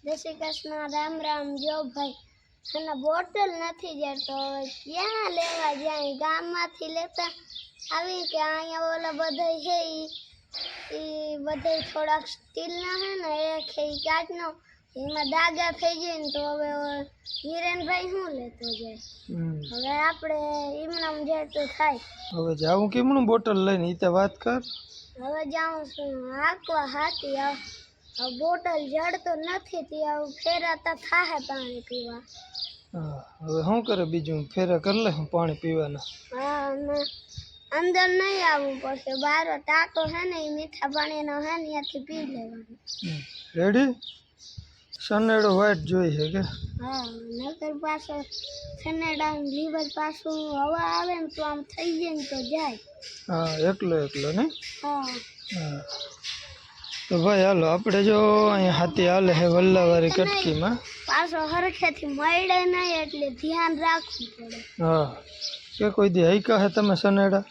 જય શ્રી કૃષ્ણ, રામ રામ. જો ભાઈ અને બોટલ નથી જતો, ક્યાં લેવા જાય? ગામમાંથી લેતા આવી કે અહીંયા ઓલા બધા છે એ બધા થોડાક સ્ટીલના છે ને એ છે કાચનો, એમાં દાગા થઈ જાય ને તો હવે હિરેનભાઈ શું લેતો જાય? હવે આપણે એમનામ જાય તો થાય. હવે જાવું કેમનું બોટલ લઈને ઈ તે વાત કર. હવે જાઉં છું હાંકવા હાથી. બોટલ જડતો નથી ત્યાં ફેરાતા થાહે પાણી પીવા. હા, હવે શું કરે બીજું? ફેરા કર લે પાણી પીવાના. હા, અને અંદર નહીં આવવું પડશે. બહાર ટાંકો છે ને એ મીઠા પાણીનો છે ને ત્યાંથી પી લેવાનું. રેડી? સનેડો વાઈટ જોઈ છે કે? હા, નકર પાછો સનેડા લીવર પાછું હવા આવે ને તો આમ થઈ જાય ને તો જાય. હા, એકલો એકલો ને? હા. હા, તો ભાઈ હાલો આપણે જો અહીંયા હાથી હાલે છે વલ્લાવાળી કટકીમાં. પાછો હરખેથી મળે નહીં એટલે ધ્યાન રાખવું પડે. હા, કે કોઈ દી હૈકા હે તમે સનેડા?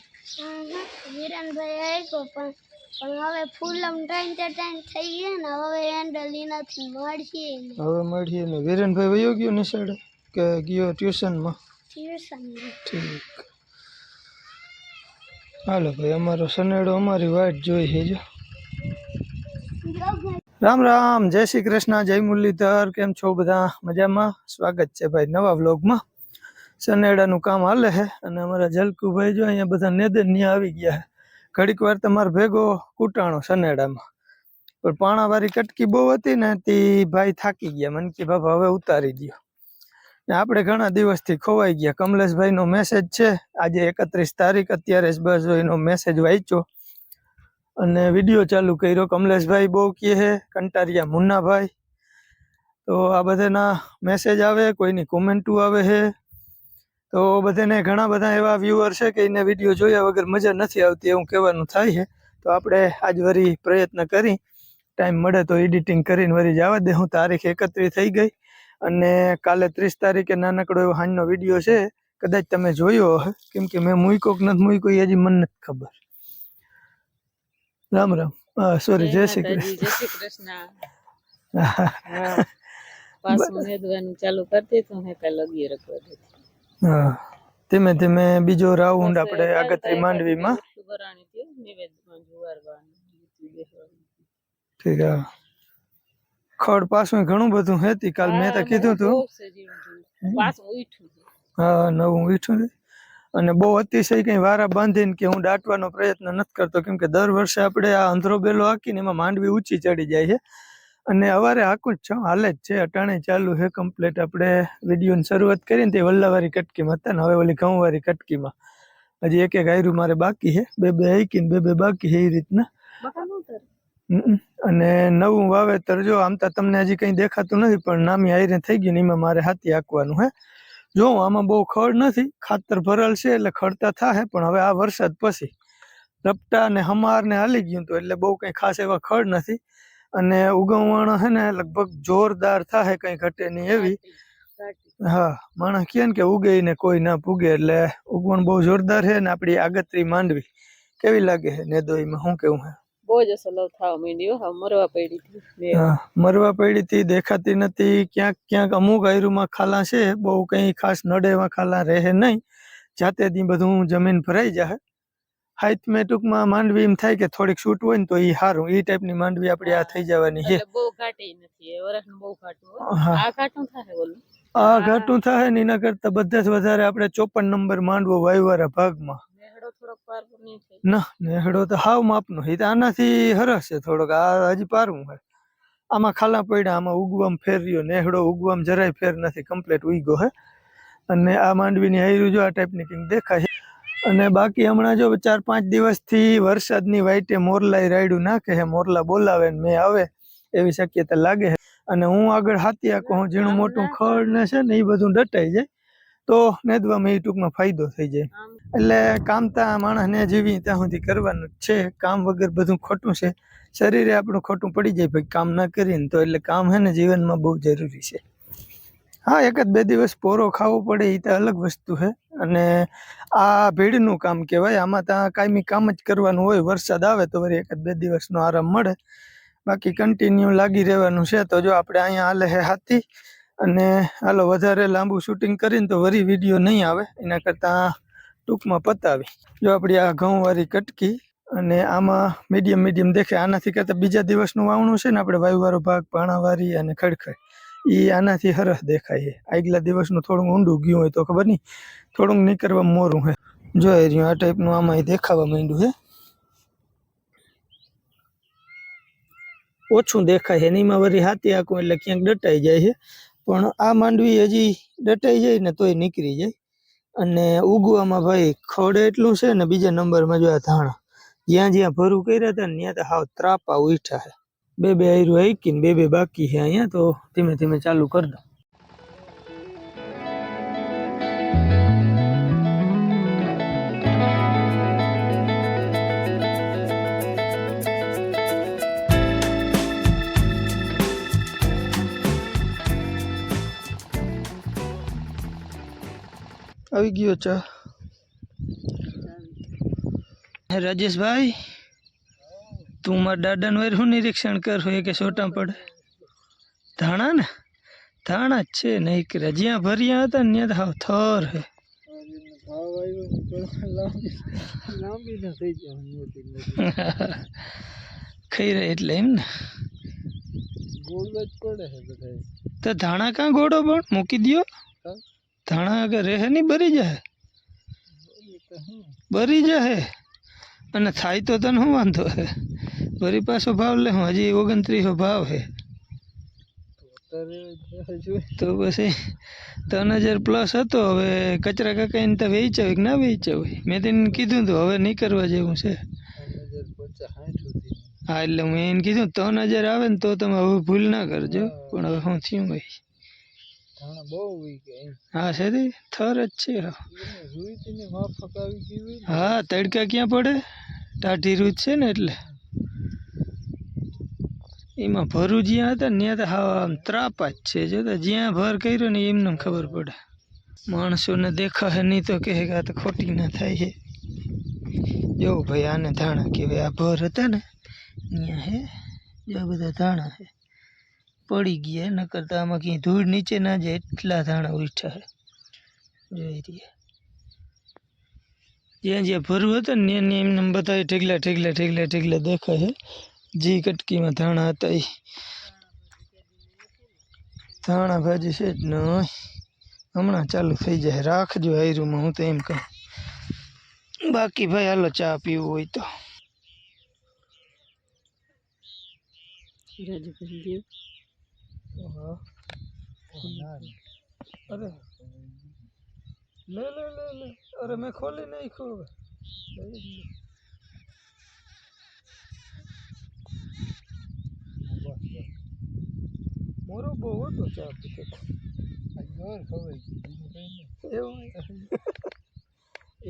હિરણભાઈ આપ્યો પણ હવે ફૂલમ ટાઈમ થઈ ગયા ને હવે હેન્ડલ એનાથી મળશે. હવે મળીએ ને. વીરેનભાઈ વયો ગયો નિશાળે કે ગયો ટ્યુશનમાં? ટ્યુશન. ઠીક, હાલો ભાઈ અમારો સનેડો અમારી વાટ જોઈ છે. જો રામ રામ, જય શ્રી કૃષ્ણ, જય મુરલીધર. કેમ છો બધા? મજામાં? સ્વાગત છે ભાઈ નવા વ્લોગમાં. સનેડાનું કામ હાલે છે અને અમારા જલકુભાઈ જો અહીંયા બધા નેદન ન્યા આવી ગયા છે. ઘડીક વાર તમારો ભેગો કૂટાણો સનેડામાં, પણ પાણાવાળી કટકી બહુ હતી ને તે ભાઈ થાકી ગયા. મને કે બાબા હવે ઉતારી દો ને. આપણે ઘણા દિવસથી ખોવાઈ ગયા. કમલેશભાઈનો મેસેજ છે આજે 31 તારીખ, અત્યારે જ બસ એનો મેસેજ વાંચ્યો અને વિડીયો ચાલુ કર્યો. કમલેશભાઈ બહુ કહે છે, કંટારિયા મુન્નાભાઈ. તો આ બધાના મેસેજ આવે, કોઈની કોમેન્ટો આવે છે, તો બધાને ઘણા બધા એવા વ્યુઅર છે કે એને વિડીયો જોયા વગર મજા નથી આવતી એવું કહેવાનું થાય છે. તો આપણે આજ વરી પ્રયત્ન કરી, ટાઈમ મળે તો એડિટિંગ કરીને વરી જવા દે. હું તારીખ 31 થઈ ગઈ અને કાલે 30 તારીખે નાનકડો એવો હાંજનો વિડીયો છે, કદાચ તમે જોયો હશે, કેમ કે મેં મૂક્યો કે નથી મૂક્યો એ હજી મને નથી ખબર. રામ રામ, સોરી, જય શ્રી કૃષ્ણ. જય શ્રી કૃષ્ણ. પાછું નેદવાનું ચાલુ કરતી તો હે કાલ 11 વાગે. હા, ધીમે ધીમે બીજો રાઉન્ડ આપણે આગતરી માંડવીમાં. ઠીક. ખડ પાછું ઘણું બધું હતી. કાલ મેં તો કીધું હતું. હા, નવું ઉઠ્યું છે અને બહુ અતિશય કઈ વારા બાંધીને કે હું દાટવાનો પ્રયત્ન નથી કરતો, કેમ કે દર વર્ષે આપણે આ અંધરો બેલો હાકીને એમાં માંડવી ઊંચી ચડી જાય છે અને અવારે હાકું જ છે, હાલે જ છે. અટાણે ચાલુ છે કમ્પ્લીટ. આપણે વિડીયોની શરૂઆત કરીને તે વલ્લાવાળી કટકીમાં હતા ને હવે ઓલી ઘઉંવાળી કટકીમાં હજી એક એક આયરું મારે બાકી છે. બે હાઈકીને બે બાકી છે એ રીતના. અને નવું વાવેતર જો આમ તો તમને હજી કઈ દેખાતું નથી પણ નામી આયરે થઈ ગયું ને એમાં મારે હાથી હાંકવાનું હે. જો આમાં બહુ ખડ નથી, ખાતર ભરલ છે એટલે ખડતા થાય, પણ હવે આ વરસાદ પછી રપટા ને હમાર ને હાલી ગયું તો એટલે બહુ કઈ ખાસ એવા ખડ નથી અને ઉગવણ હે ને લગભગ જોરદાર થાય, કઈ ઘટે નહીં એવી. હા, માણસ કહે ને કે ઉગે ને કોઈ ના પૂગે, એટલે ઉગવણ બહુ જોરદાર છે ને. આપડી આગતરી માંડવી કેવી લાગે છે નેદોઈમાં? શું કેવું હે? બહુ જ અસલ થવા માંડ્યો. હવે મરવા પડી હતી. હા, મરવા પડી હતી, દેખાતી નથી. ક્યાંક ક્યાંક અમુક આયરુમાં ખાલા છે, બહુ કઈ ખાસ નડે એવા ખાલા રહે નહીં. જાતે દી બધું જમીન ભરાઈ જાય. હાઈટ મેં ટૂંકમાં માંડવી એમ થાય કે થોડીક છૂટ હોય ને તો એ સારું. એ ટાઈપની માંડવી આપડી આ થઈ જવાની છે. બહુ ઘાટી નથી, વરસનું બહુ ઘાટું. આ ઘાટું થાય ઓલું. આ ઘાટું થાય ને એના કરતા બધા વધારે આપણે 54 નંબર માંડવો વાયવાળા ભાગમાં. ના, નેહડો તો હાવ માપનો. એ તો આનાથી હરસ છે થોડોક. આ હજી પારવું છે. આમાં ખાલા પડ્યા, આમાં ઉગવામાં ફેર રહ્યો. નેહડો ઉગવામાં જરાય ફેર નથી, કમ્પ્લીટ ઉગ્યો હે. અને આ માંડવીની હાયરું જો આ ટાઈપની કંઈક દેખાય છે. અને બાકી હમણાં જો 4-5 દિવસથી વરસાદની વાઈટે મોરલાય રાયડું નાખે છે. મોરલા બોલાવે ને મેં આવે એવી શક્યતા લાગે છે. અને હું આગળ હાથી આખું ઝીણું મોટું ખડ ને છે ને એ બધું દટાઈ જાય તો નેદવામાં એ ટૂંકમાં ફાયદો થઈ જાય. એટલે કામ ત્યાં માણસને જીવી ત્યાં સુધી કરવાનું જ છે. કામ વગર બધું ખોટું છે. શરીરે આપણું ખોટું પડી જાય ભાઈ કામ ના કરીને તો. એટલે કામ છે ને જીવનમાં બહુ જરૂરી છે. હા, 1-2 દિવસ પોરો ખાવો પડે એ તો અલગ વસ્તુ છે. અને આ ભીડનું કામ કહેવાય. આમાં ત્યાં કાયમી કામ જ કરવાનું હોય. વરસાદ આવે તો વળી 1-2 દિવસનો આરામ મળે. બાકી કન્ટિન્યુ લાગી રહેવાનું છે. તો જો આપણે અહીંયા હાલે હે હાથી, અને હાલો વધારે લાંબુ શૂટિંગ કરીને તો વરી વિડીયો નહીં આવે, એના કરતાં ટૂંકમાં પતાવી. જો આપણી આ ઘઉંવાળી કટકી, અને આમાં મીડિયમ દેખાય. આનાથી કરતાં બીજા દિવસનું વાવણું છે ને આપણે વાયુવાળો ભાગ, પાણાવારી અને ખડખડ, એ આનાથી સરસ દેખાય છે. આગલા દિવસનું થોડું ઊંડું ગયું હોય તો ખબર નહીં, થોડુંક નીકળવા મોરું છે. જોઈ રહ્યું આ ટાઈપનું આમાં દેખાવા માંડ્યું છે. ઓછું દેખાય છે એનીમાં વળી હાથી આખું એટલે ક્યાંક દટાઈ જાય છે, પણ આ માંડવી હજી દટાઈ જાય ને તોય નીકળી જાય. અને ઉગવામાં ભાઈ ખડ એટલું છે ને. બીજા નંબરમાં જો આ ધાણા, જ્યાં ભરું કર્યા હતા ને ત્યાં તો હાવ ત્રાપા ઉઠ્યા છે. બે આયરું હાઈકીને બે બાકી છે અહીંયા. તો ધીમે ધીમે ચાલુ કરી દો. આવી ગયો ચા. રાજેશભાઈ, તું મારા દાદાનું વાર શું નિરીક્ષણ કર હોય કે છોટા પડે? ધાણા ને ધાણા જ છે નહીં કરે. જ્યાં ભર્યા હતા ને ત્યાં તો હાવ થર હે. ખાઈ રહે એટલે એમ ને. તો ધાણા કાં ગોળો પણ મૂકી દો. ધાણા આગળ રહે નહીં, બરી જાય. બરી જાય અને થાય તો તને શું વાંધો હે? વરી પાછો ભાવ લે. હું હજી 2900 ભાવ હે. તો પછી 3000 પ્લસ હતો. હવે કચરા કાકાઈને તો વેચાવે કે ના વેચાવે? મેં તેને કીધું તો હવે નહીં કરવા જેવું છે. હા, એટલે મેં એને કીધું 3000 આવે ને તો તમે હવે ભૂલ ના કરજો. પણ હવે શું થયું ભાઈ? હા છે થર જ છે. હા, તડકા ક્યાં પડે? ટાઢી રૂજ છે ને એટલે. એમાં ભરું જ્યાં હતા ને ત્યાં તો હા આમ ત્રાપા જ છે. જો જ્યાં ભર કર્યો ને એમને ખબર પડે. માણસોને દેખાશે નહીં તો કહે કે આ તો ખોટી ના થાય છે. જો ભાઈ આને ધાણા કહેવાય. આ ભર હતા ને ત્યાં હે, જો બધા ધાણા હે પડી ગયા. ન કરતા આમાં ક્યાંય ધૂળ નીચે ના જાય એટલા ધાણા ઉઠ્યા છે. જોઈ રહ્યા જ્યાં ભરવું હતું ને ત્યાં એમને બધા ઠેકલા દેખાય છે. જે કટકીમાં ધાણા હતા એ ધાણા ભાજી છે જ નહીં. હમણાં ચાલુ થઈ જાય. રાખજો આયરુમાં, હું તો એમ કહું. બાકી ભાઈ હાલો ચા પીવું હોય તો. અરે લે. અરે મેં ખોલી નાખ્યું. મોરો બહુ હતો ચા પીતો.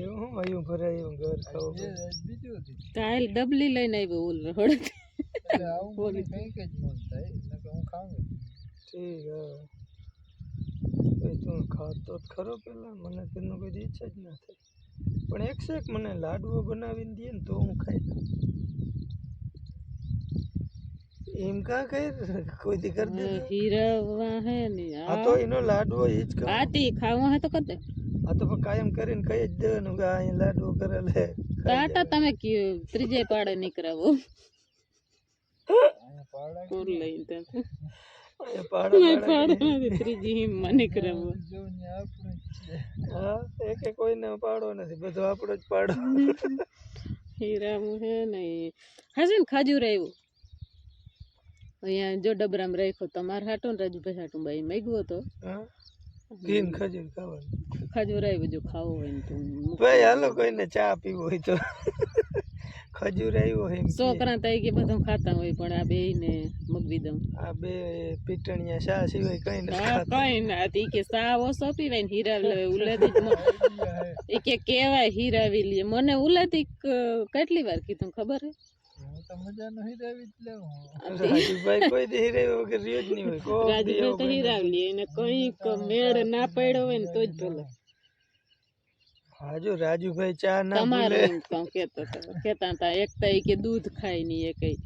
એવું હું આયું ભરાય એવું ઘર ખાવું. કાલ ડબલી લઈને આવ્યો ઓલ રહોડ. ઠીક હે. તું ખાતો જ ખરો પેલા. મને તેનું કોઈ ઈચ્છા જ ના થાય. પણ એક મને લાડવો બનાવીને દે ને તો હું ખાઈ લઉં. એમ કા કઈ કોઈ દી કર દે. હીરાવા હે ને આ તો એનો લાડવો ઈ જ ખાવ. આતી ખાવા હે તો કર દે. આ તો કાયમ કરીને કહી જ દેવાનું કે અહીંયા લાડવો કરે લે. કાટા તમે ત્રીજે પાડે નીકળાવો. કોર લઈને ત્યાં ત્રીજી હિમમાં નીકળાવો. હા, એકે કોઈને પાડો નથી, બધો આપણો જ પાડો. હીરાવું હે ને હશે ને ખાજુર આવ્યું અહીંયા. જો ડબરામ રાખ્યો તમારે હાટું ને રાજુભાઈ હાટું બાઈ મેગવો તો ઘીન ખજૂર ખાવાનું. ખજૂર આવ્યું જો ખાવું હોય ને તો ભાઈ હાલો કોઈને ચા પીવું હોય તો ખજૂર આવ્યો હોય. છોકરા તો કે બધું ખાતા હોય પણ આ બે ને મગવી દઉં. આ બે પીટણિયા શા સિવાય કઈ કઈ ના હતી કે સા ઓછો પીવાય ને હીરા લે ઉલેથી એ કે કેવાય હીરાવી લે. મને ઉલેથી કેટલી વાર કીધું ખબર હે? રાજુભાઈ કોઈ દી હીરાવ્યો વગર રહ્યો જ નહીં હોય. રાજુભાઈ તો હીરાવી લે એને કઈક મેળ ના પડ્યો હોય ને તો જ ભલે. હા, જો રાજુભાઈ ચા ના તમારે કેતા હતા એક તો કે દૂધ ખાય નહીં એ કઈ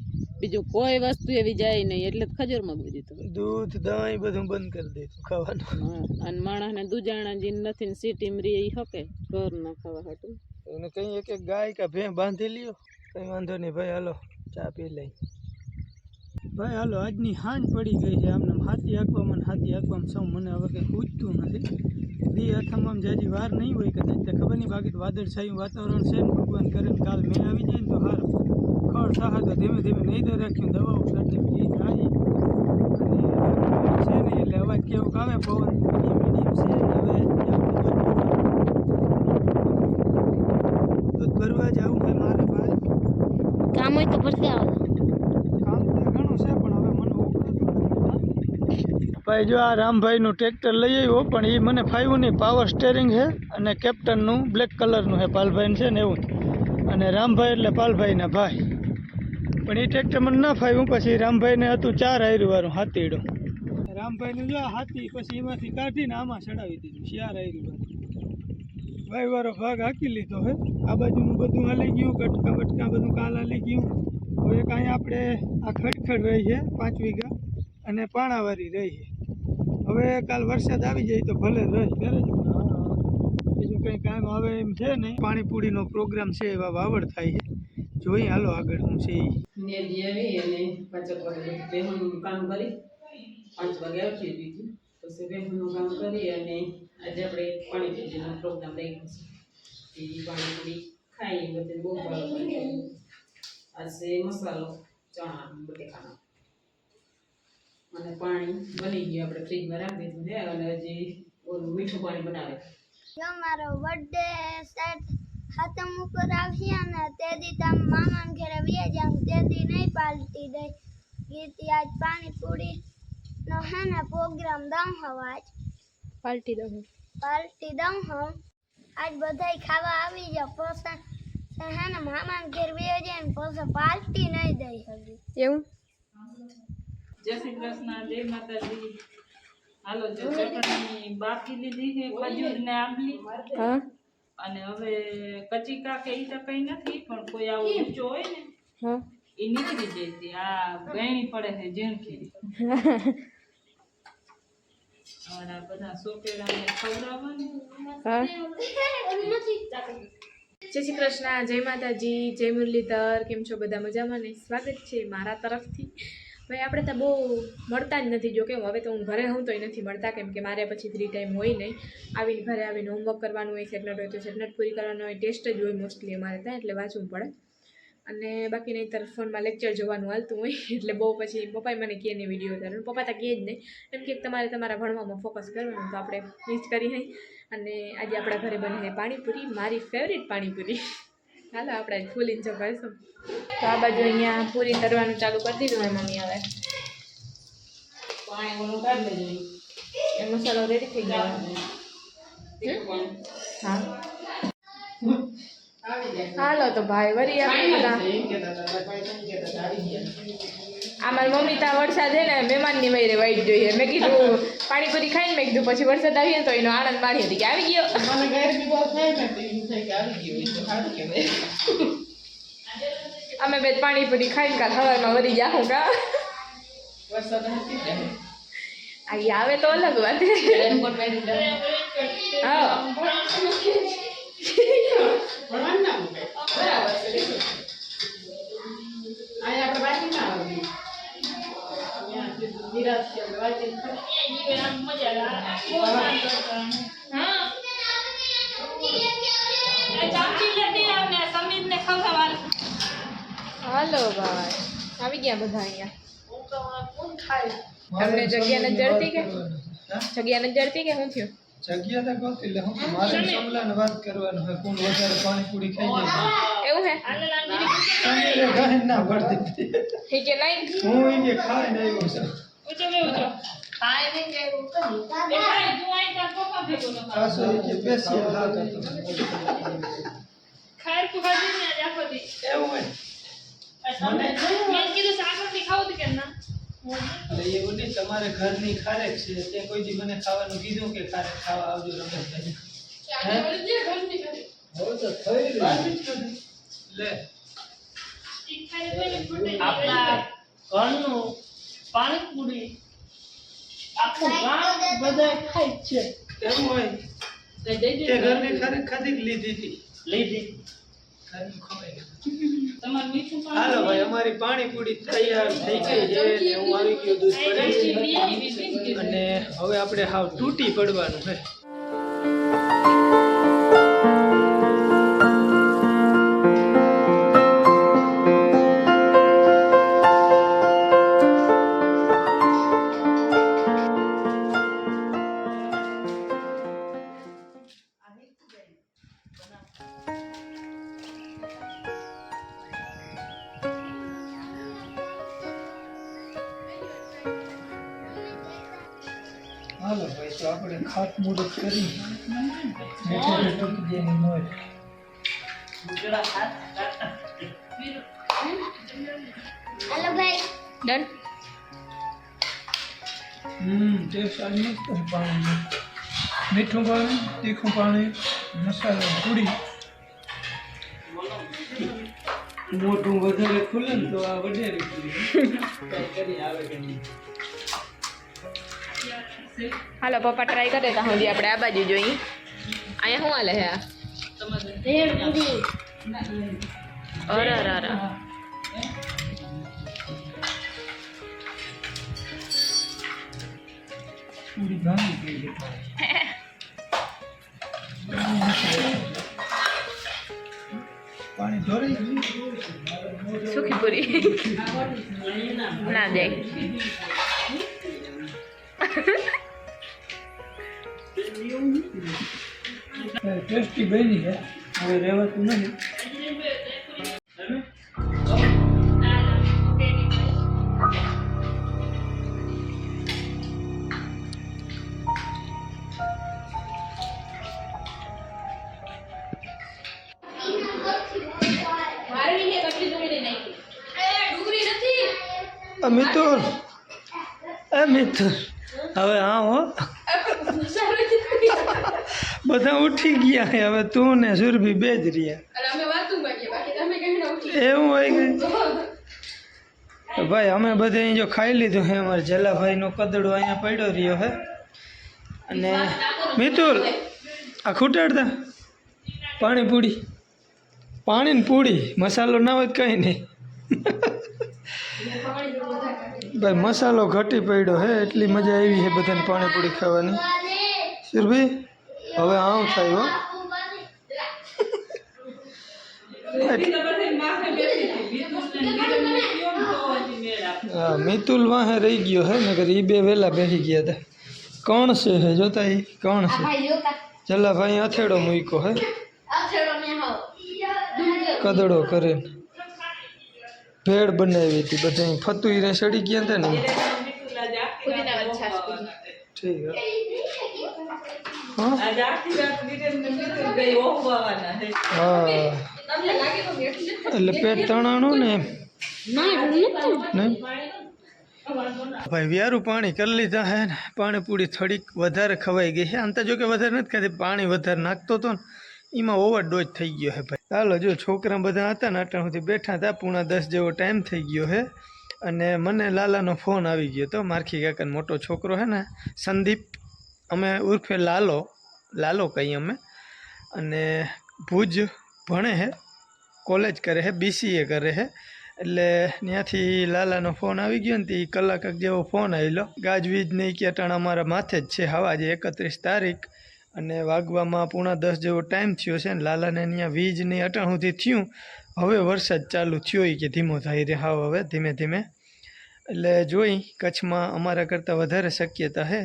બીજું કોઈ વસ્તુ એવી જાય નહીં એટલે જ ખજૂર મગવી દીધું. દૂધ દહીં બધું બંધ કરી દીધું ખાવાનું. હા, અને માણસને દૂજાણા જીન નથી ને સિટી માં રહી શકે ઘર ના ખાવા હાટું. એને કઈ એક એક ગાય કે ભેં બાંધી લ્યો, કઈ વાંધો નહીં ભાઈ. હાલો ચા પી લઈ ભાઈ. હાલો આજની હાંજ પડી ગઈ છે. આમને હાથી હાંકવામાં સૌ મને હવે કંઈ પૂછતું નથી. દી અથામાં જાજી વાર નહીં હોય કદાચ, તે ખબર નહીં. બાકી તો વાદળછાયું વાતાવરણ છે ને, ભગવાન કરે ને કાલ મેં આવી જાય ને તો હારું. ખડ સાહા તો ધીમે ધીમે નહીં તો રાખ્યું, દવાઓ સાથે જાય છે ને એટલે અવાજ કેવું આવે પવન મીડિયમ છે. હવે દૂધ ભરવા જવું હોય મારે ભાઈ. કામ હોય તો ભરતી આવો. કામ તો ઘણું છે પણ હવે મને ભાઈ જો આ રામભાઈનું ટ્રેક્ટર લઈ આવ્યો, પણ એ મને ફાવ્યું નહીં. પાવર સ્ટેરિંગ છે અને કેપ્ટનનું બ્લેક કલરનું છે, પાલભાઈ છે ને એવું. અને રામભાઈ એટલે પાલભાઈના ભાઈ. પણ એ ટ્રેક્ટર મને ના ફાવ્યું. પછી રામભાઈને હતું 4 આયરુવાળું હાથીડું. રામભાઈનું જો હાથી પછી એમાંથી કાઢીને આમાં ચડાવી દીધું 4 આયરુવાળું. વાયવાળો ભાગ હાકી લીધો હે. આ બાજુનું બધું હાલી ગયું, કટકા બટકા બધું કાલ હાલી ગયું. હવે કાંઈ આપણે આ ખડખડ રહી છે 5 વીઘા અને પાણાવાળી રહી છે. હવે કાલ વરસાદ આવી જાય તો ભલે રહી કરે. બીજું કંઈ કામ આવે એમ છે નહીં. પાણીપુરીનો પ્રોગ્રામ છે, એવા વાવડ થાય છે. જોઈએ હાલો આગળ શું છે. નેદી આવી અને પાછળ બેહુનું કામ કરી 5 વાગે આવતી હતી. પછી બેહુનું કામ કરી અને આજે આપણે પાણીપુરીનો પ્રોગ્રામ રાખ્યો છે. એ પાણીપુરી ખાઈ બધે બહુ ભાવ આજે મસાલો ચણા બટેકાનો અને પાણી બની ગયું. આપણે ફ્રીજમાં રાખી દીધું છે અને હજી ઓલું મીઠું પાણી બનાવે. જો મારો બર્થડે સેટ ખતમ ઉપર આવશે ને તે દી તમે મામાને ઘરે વ્યા જાવ, તે દી નહીં પાલટી દઈ ગીતી. આજ પાણીપુરી નો હે ને પ્રોગ્રામ દઉં હવે. આજ પાલટી દઉં હું. આજ બધાય ખાવા આવી જાવ. પછી હે ને મામાને ઘેર વ્યા જાય ને પછી પાલટી નહીં દઈ હજી એવું. જય શ્રી કૃષ્ણ, જય માતાજી. હાલો જો ચટણી બાકી લીધી છે ખજૂર ને આંબલી. અને હવે કચીકા કે ઈ તો કઈ નથી, પણ કોઈ આવો ઊંચો હોય ને એ નીકળી જાય છે. આ ગયણી પડે છે ઝીણખી. અને બધા સોકેડાને ખવડાવવાનું. જય શ્રી કૃષ્ણ, જય માતાજી, જય મુરલીધર. કેમ છો બધા? મજામાં ને? સ્વાગત છે મારા તરફથી. ભાઈ આપણે તો બહુ મળતા જ નથી. જો કે હવે તો હું ઘરે હું તોય નથી મળતા, કેમ કે મારે પછી ફ્રી ટાઈમ હોય નહીં. આવીને ઘરે આવીને હોમવર્ક કરવાનું હોય, સેટનેટ હોય તો સેટનેટ પૂરી કરવાનું હોય, ટેસ્ટ જ હોય મોસ્ટલી અમારે ત્યાં, એટલે વાંચવું પડે. અને બાકી નહીં તરફ ફોનમાં લેક્ચર જોવાનું હાલતું હોય, એટલે બહુ પછી પપ્પાએ મને કહે નહીં વિડીયો ઉતારવાનું. પપ્પા તો કહે જ નહીં, એમ કે તમારે તમારા ભણવામાં ફોકસ કરવાનું. તો આપણે એ જ કરી નહીં. અને આજે આપણા ઘરે બને છે પાણીપુરી, મારી ફેવરેટ પાણીપુરી. હાલો આપણે ફૂલ ઇન્જોય કરીશું. તો આ બાજુ અહીંયા પૂરી તરવાનું ચાલુ કરી દીધું હોય મમ્મી. હવે પાણી ઓલું કાઢી લેજો. એ મસાલો રેડી થઈ ગયો. હા હાલો તો ભાઈ વરી આપણે બધા આ મારી મમ્મી ત્યાં વરસાદ છે ને મહેમાનની વયરે વાઈટ જોઈએ. મેં કીધું પાણીપુરી ખાઈને મેં કીધું પછી વરસાદ આવીએ ને તો એનો આનંદ માણી હતી કે આવી ગયો. અમે બે પાણીપુરી ખાઈને કાલ સવારમાં વરી જાઉં કા. અહીં આવે તો અલગ વાત. હા હાલો ભાઈ આવી ગયા બધા અહીંયા. તમને જગ્યા નથી જડતી કે? જગ્યા નથી જડતી કે શું થયું? જગ્યા તો ગોતી એટલે હું મારે સમલાને વાત કરવાનું હોય, કોણ વધારે પાણીપુરી ખાઈ જાય એવું હે? સમીરે ગાય ના પડતી. ઠીક છે નહીં હું ઈ કે ખાઈ ને આવ્યો છું. પાછો ઈ કે બેસી હાથ હતો. એવું હોય એટલે એવું નહીં. તમારે ઘરની ખારેક છે, તે કોઈ દી મને ખાવાનું કીધું કે ખારેક ખાવા આવજો રમેશભાઈ? હે? હવે તો થઈ રહ્યું લે. આપણા ઘરનું પાણીપુરી આખું ગામ બધા ખાય છે એમ હોય તે ઘરની ખાધી લીધી હતી હાલો ભાઈ અમારી પાણીપુરી તૈયાર થઈ ગઈ છે ને હું આવી ગયો દૂધ ભરી અને હવે આપણે હાવ તૂટી પડવાનું છે હાલો ભાઈ તો આપણે ખાતમુહૂર્ત કરી હાલો ભાઈ ડન. ટેસ્ટ આજ મસ્ત છે પાણી મીઠું પાણી તીખું પાણી મસાલો પૂરી મોટું વધારે ખુલે ને તો આ વડેરી પૂરી કરી આવે કે નહીં હાલો પપ્પા ટ્રાય કરે ત્યાં સુધી આપણે આ બાજુ જોઈએ. અહીંયા શું હાલે છે આ? ભેળપુરી અરે અરે અરે પૂરી ભાંગી ગઈ છે પાણી ઢોળી સુખી પૂરી ના જાય. ટેસ્ટી બની છે હવે રહેવાતું નથી મિતુલ મિતુલ હવે હા હો બધા ઉઠી ગયા છે હવે તું ને સુરભી બે જ રહ્યા એવું હોય ગયું તો ભાઈ અમે બધે અહીં જો ખાઈ લીધું છે અમારે જલાભાઈનો કદડો અહીંયા પડ્યો રહ્યો છે અને મિતુલ આ ખૂટાડતા પાણીપુરી પાણી ને પૂરી મસાલો ના હોય કંઈ નહીં ભાઈ મસાલો ઘટી પડ્યો હે એટલી મજા આવી છે બધાને પાણીપુરી ખાવાની સુરભી હવે આવું થાય હો હા મિતુલ વાહે રહી ગયો હે નકર એ બે વહેલા બેસી ગયા હતા કોણ છે હે જોતા એ કોણ છે જલ્લાભાઈ અથેડો મૂક્યો હે કદડો કરીને ભેળ બનાવી હતી બધા ફતુઈ રે સડી ગયા હતા ને ઠીક હા એટલે પેટ તણાણું ને એમ નહીં ભાઈ વ્યારું પાણી કરી લીધા હે ને પાણીપુરી થોડીક વધારે ખવાઈ ગઈ છે આમ તો જો કે વધારે નથી ખાતી પાણી વધારે નાખતો હતો ને એમાં ઓવરડોઝ થઈ ગયો છે ભાઈ ચાલો જો છોકરા બધા હતા ને અટાણ સુધી બેઠા હતા 9:30 જેવો ટાઈમ થઈ ગયો છે અને મને લાલાનો ફોન આવી ગયો હતો મારખી કાકાનો મોટો છોકરો છે ને સંદીપ અમે ઉર્ફે લાલો કહીએ અમે અને ભુજ ભણે છે કોલેજ કરે છે BCA કરે છે એટલે ત્યાંથી લાલાનો ફોન આવી ગયો ને તે કલાક જેવો ફોન આવેલો ગાજવીજ નહીં કે અટાણ અમારા માથે જ છે હવા આજે 31 તારીખ અને વાગવામાં 9:30 જેવો ટાઈમ થયો છે ને લાલાને અહીંયા વીજ નહીં અટાણ સુધી થયું હવે વરસાદ ચાલુ થયો કે ધીમો થઈ રહે હાવ હવે ધીમે ધીમે એટલે જોઈ કચ્છમાં અમારા કરતાં વધારે શક્યતા છે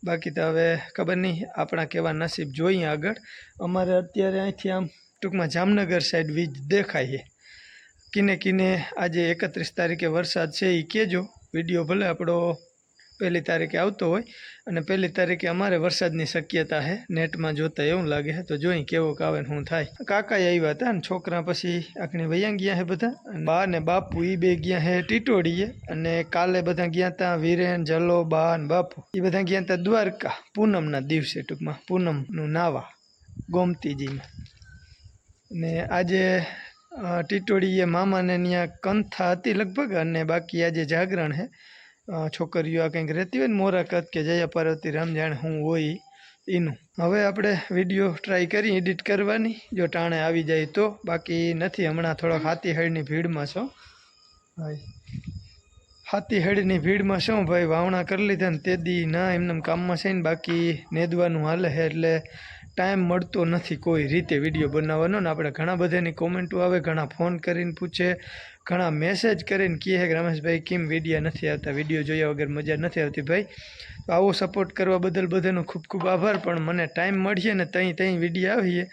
બાકી તો હવે ખબર નહીં આપણા કેવા નસીબ જોઈએ આગળ અમારે અત્યારે અહીંથી આમ ટૂંકમાં જામનગર સાઈડ વીજ દેખાય છે કિને કિને આજે 31 તારીખે વરસાદ છે એ કહેજો વિડીયો ભલે આપણો 1 તારીખે આવતો હોય અને 1 તારીખે અમારે વરસાદની શક્યતા છે નેટમાં જોતા એવું લાગે છે તો જોઈ કેવો આવે ને શું થાય કાકાએ આવ્યા હતા ને છોકરા પછી આખણી વૈયા ગયા છે બધા બા ને બાપુ એ બે ગયા છે ટીટોડીએ અને કાલે બધા ગયા હતા વીરેન જલો બા ને બાપુ એ બધા ગયા હતા દ્વારકા પૂનમના દિવસે ટૂંકમાં પૂનમનું નાવા ગોમતીજીમાં ને આજે ટીટોડીએ મામાને ત્યાં કંથા હતી લગભગ, અને બાકી આજે જાગરણ છે. છોકરીઓ આ કંઈક રહેતી હોય ને મોરાકત કે જયા પાર્વતી રામ જાણે હું હોય એનું. હવે આપણે વિડીયો ટ્રાય કરી એડિટ કરવાની, જો ટાણે આવી જાય તો. બાકી નથી, હમણાં થોડોક હાથીહેડની ભીડમાં છો ભાઈ. હાથીહેડની ભીડમાં શું ભાઈ, વાવણા કરી લીધા ને તે દી ના એમને કામમાં છે ને, બાકી નેદવાનું હાલે છે એટલે ટાઈમ મળતો નથી કોઈ રીતે વિડીયો બનાવવાનો. ને આપણે ઘણા બધાની કોમેન્ટો આવે, ઘણા ફોન કરીને પૂછે, ઘણા મેસેજ કરીને કહે કે રમેશભાઈ કેમ વિડીયો નથી આવતા, વિડીયો જોયા વગર મજા નથી આવતી. ભાઈ તો આવો સપોર્ટ કરવા બદલ બધાનો ખૂબ ખૂબ આભાર. પણ મને ટાઈમ મળીએ ને ત્યાં વિડીયો આવીએ.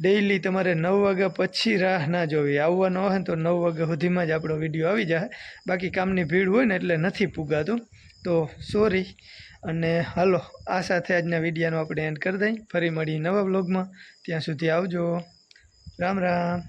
ડેઈલી તમારે 9 વાગ્યા પછી રાહ ના જોવી, આવવાનો હોય ને તો 9 વાગ્યા સુધીમાં જ આપણો વિડીયો આવી જાય. બાકી કામની ભીડ હોય ને એટલે નથી પુગાતું, તો સોરી. અને હાલો, આ સાથે આજના વિડીયોનો આપણે એન્ડ કરી દઈએ. ફરી મળીએ નવા વ્લોગમાં. ત્યાં સુધી આવજો. રામ રામ.